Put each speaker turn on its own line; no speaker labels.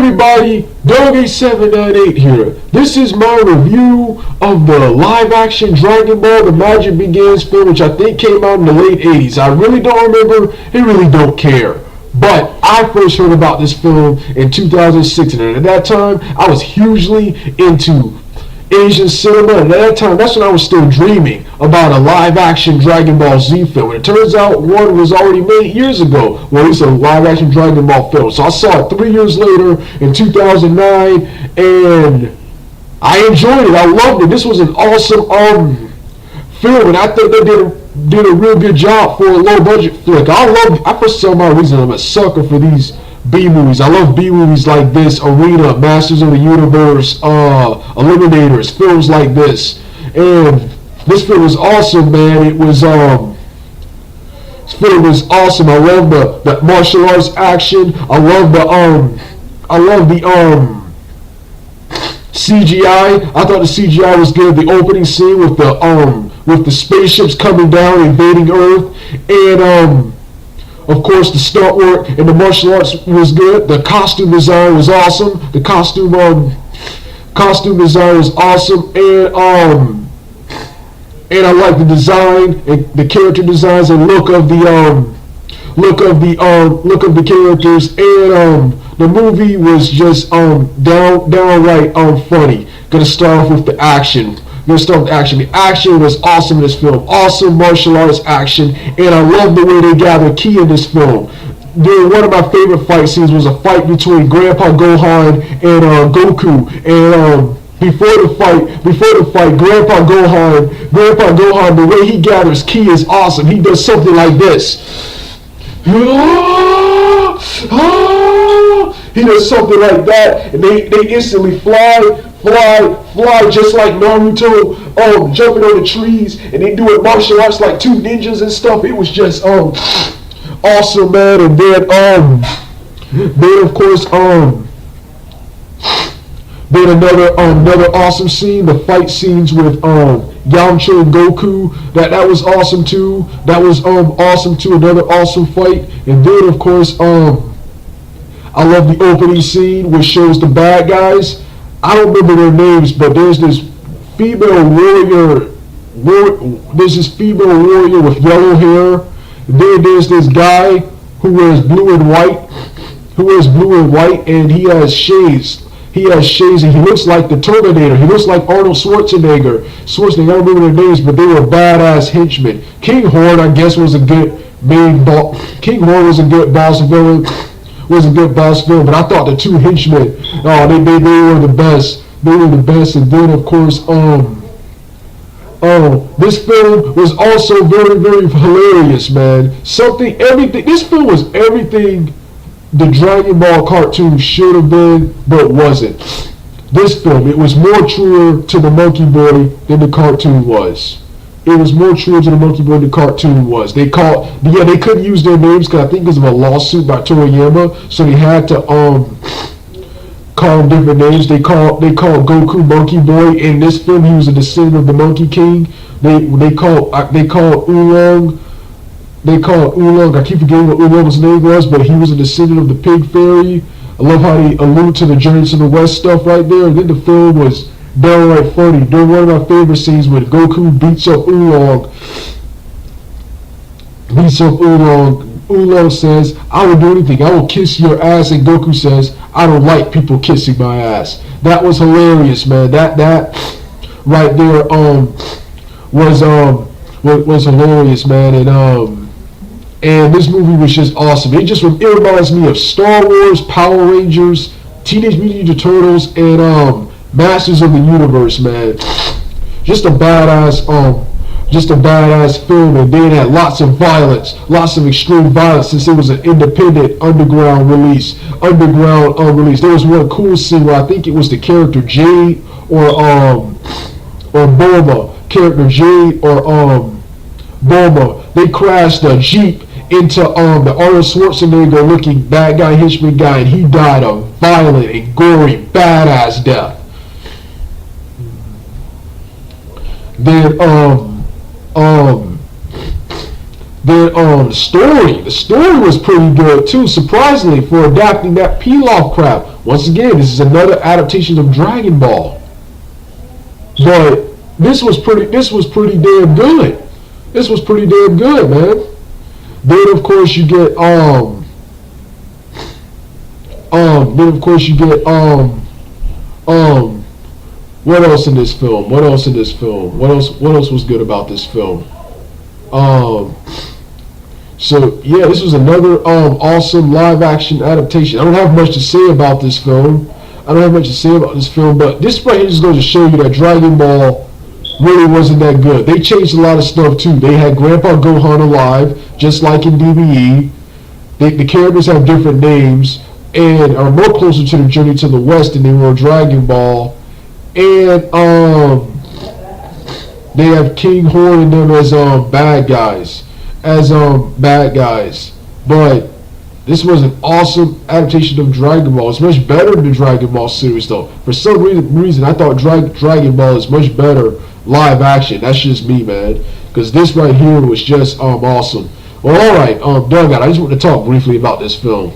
everybody, Dog8798 here. This is my review of the live-action Dragon Ball The Magic Begins film, which I think came out in the late 80s. I really don't remember, and really don't care. But I first heard about this film in 2006, and at that time, I was hugely into Asian cinema, and at that time, that's when I was still dreaming about a live-action Dragon Ball Z film. And it turns out one was already made years ago. Well, it's a live-action Dragon Ball film. So I saw it 3 years later in 2009, and I enjoyed it. I loved it. This was an awesome film, and I think they did a real good job for a low-budget flick. For some odd reason, I'm a sucker for these B-movies. I love B-movies like this, Arena, Masters of the Universe, Eliminators, films like this. And this film was awesome, man. This film was awesome. I love the martial arts action. I love the CGI. I thought the CGI was good. The opening scene with the spaceships coming down, invading Earth, and of course, the stunt work and the martial arts was good. The costume design was awesome. The costume design was awesome, and I like the design and the character designs and look of the characters. And the movie was just downright funny. Gonna start off with the action. The action was awesome in this film. Awesome martial arts action, and I love the way they gather ki in this film. One of my favorite fight scenes was a fight between Grandpa Gohan and Goku. And before the fight, Grandpa Gohan, the way he gathers ki is awesome. He does something like this. He does something like that, and they instantly fly just like Naruto, jumping on the trees, and they do it martial arts like two ninjas and stuff. It was just awesome, man. And then of course then another awesome scene, the fight scenes with Yamcha and Goku. That was awesome too. That was awesome too. Another awesome fight. And then of course I love the opening scene which shows the bad guys. I don't remember their names, but there's this female warrior. There's this female warrior with yellow hair. Then there's this guy who wears blue and white, and he has shades. And he looks like the Terminator. He looks like Arnold Schwarzenegger. I don't remember their names, but they were badass henchmen. King Horn, I guess, was a good main boss. King Horn was a good boss villain. But I thought the two henchmen, they were the best. They were the best. And then of course, this film was also very, very hilarious, man. This film was everything the Dragon Ball cartoon should have been, but wasn't. This film, it was more truer to the Monkey Boy than the cartoon was. It was more true to the Monkey Boy than the cartoon was. They couldn't use their names because I think because of a lawsuit by Toriyama, so they had to call them different names. They called Goku Monkey Boy. In this film, he was a descendant of the Monkey King. They called Oolong. I keep forgetting what Oolong's name was, but he was a descendant of the Pig Fairy. I love how they allude to the Journey to the West stuff right there. And then the film was downright funny. During one of my favorite scenes when Goku beats up Oolong. Oolong says, "I will do anything. I will kiss your ass." And Goku says, "I don't like people kissing my ass." That was hilarious, man. That right there was hilarious, man. And this movie was just awesome. It reminds me of Star Wars, Power Rangers, Teenage Mutant Ninja Turtles, and Masters of the Universe, man. Just a badass film, and then it had lots of violence, lots of extreme violence, since it was an independent underground release. There was one cool scene where I think it was the character Jade or Bulma. Bulma. They crashed a Jeep into the Arnold Schwarzenegger looking bad guy henchman guy, and he died a violent and gory badass death. The story was pretty good too, surprisingly, for adapting that Pilaf crap. Once again, this is another adaptation of Dragon Ball. But this was pretty damn good. This was pretty damn good, man. Then of course you get what else in this film? What else was good about this film? So yeah, this was another awesome live action adaptation. I don't have much to say about this film. But this right here just goes to show you that Dragon Ball really wasn't that good. They changed a lot of stuff too. They had Grandpa Gohan alive, just like in DBE. The characters have different names and are more closer to the journey to the West than they were in Dragon Ball. And they have King Horn and them as bad guys. But this was an awesome adaptation of Dragon Ball. It's much better than the Dragon Ball series though. For some reason I thought Dragon Ball is much better live action. That's just me, man. Because this right here was just awesome. Well, alright, Doug, I just want to talk briefly about this film.